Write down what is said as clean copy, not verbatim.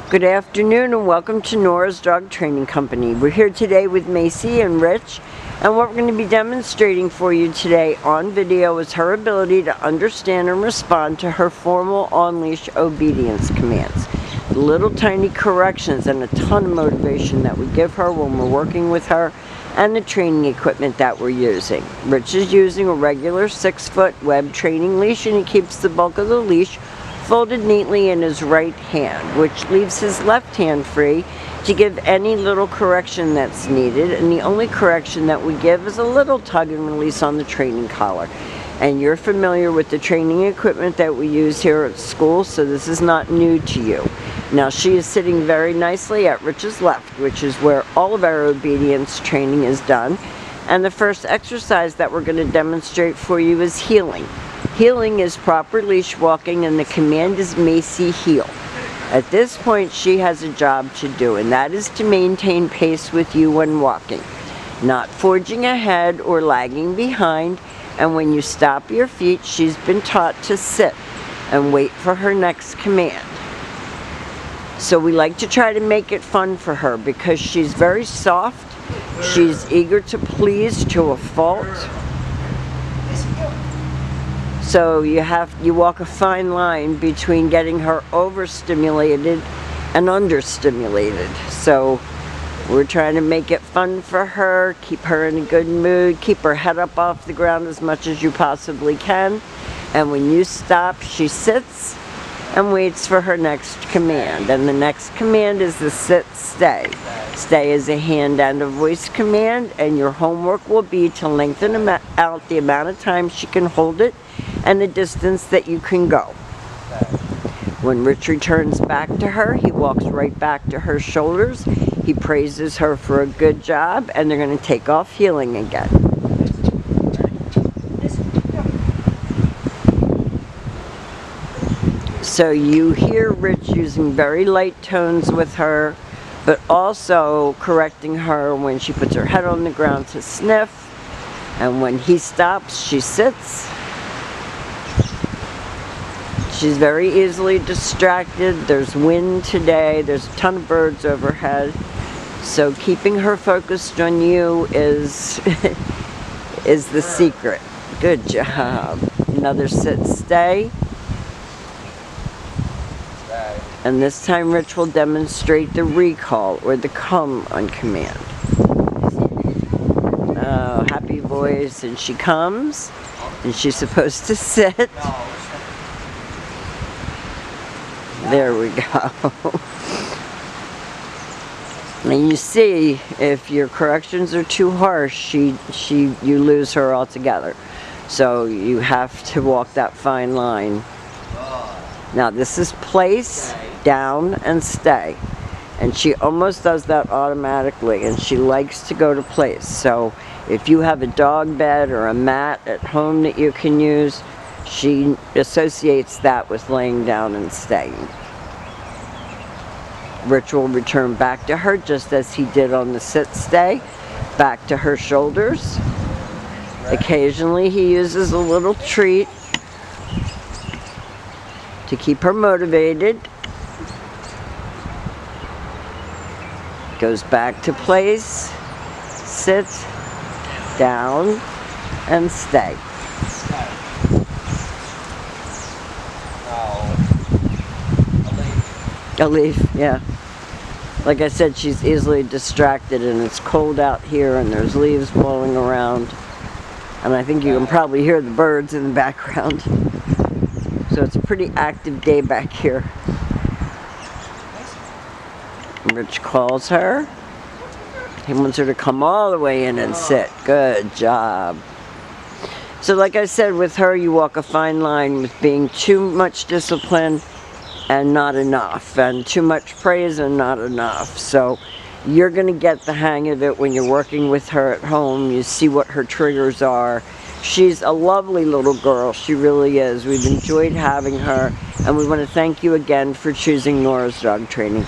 Good afternoon and welcome to Nora's Dog Training Company. We're here today with Macy and Rich, and what we're going to be demonstrating for you today on video is her ability to understand and respond to her formal on-leash obedience commands. Little tiny corrections and a ton of motivation that we give her when we're working with her, and the training equipment that we're using. Rich is using a regular 6-foot web training leash, and he keeps the bulk of the leash folded neatly in his right hand, which leaves his left hand free to give any little correction that's needed. And the only correction that we give is a little tug and release on the training collar. And you're familiar with the training equipment that we use here at school, so this is not new to you. Now she is sitting very nicely at Rich's left, which is where all of our obedience training is done. And the first exercise that we're going to demonstrate for you is heeling. Heeling is proper leash walking, and the command is Macy heel. At this point, she has a job to do, and that is to maintain pace with you when walking, not forging ahead or lagging behind. And when you stop your feet, she's been taught to sit and wait for her next command. So we like to try to make it fun for her because she's very soft. She's eager to please to a fault. So you walk a fine line between getting her overstimulated and understimulated. So we're trying to make it fun for her, keep her in a good mood, keep her head up off the ground as much as you possibly can. And when you stop, she sits and waits for her next command. And the next command is the sit, stay. Stay is a hand and a voice command, and your homework will be to lengthen out the amount of time she can hold it and the distance that you can go. When Rich returns back to her, he walks right back to her shoulders. He praises her for a good job, and they're going to take off heeling again. So you hear Rich using very light tones with her, but also correcting her when she puts her head on the ground to sniff. And when he stops, she sits. She's very easily distracted. There's wind today. There's a ton of birds overhead. So keeping her focused on you is the secret. Good job. Another sit, stay. And this time Rich will demonstrate the recall or the come on command. Oh, happy voice, and she comes, and she's supposed to sit. There we go. And you see, if your corrections are too harsh, you lose her altogether. So you have to walk that fine line. Now this is place, down, and stay. And she almost does that automatically, and she likes to go to place. So if you have a dog bed or a mat at home that you can use, she associates that with laying down and staying. Rich will return back to her just as he did on the sit stay, back to her shoulders. Occasionally he uses a little treat to keep her motivated. Goes back to place, sit, down, and stay. A leaf, yeah. Like I said, she's easily distracted, and it's cold out here, and there's leaves blowing around. And I think you can probably hear the birds in the background. So it's a pretty active day back here. Rich calls her. He wants her to come all the way in and sit. Good job. So like I said, with her, you walk a fine line with being too much discipline and not enough, and too much praise and not enough. So you're going to get the hang of it when you're working with her at home. You see what her triggers are. She's a lovely little girl. She really is. We've enjoyed having her, and we want to thank you again for choosing Nora's Dog Training.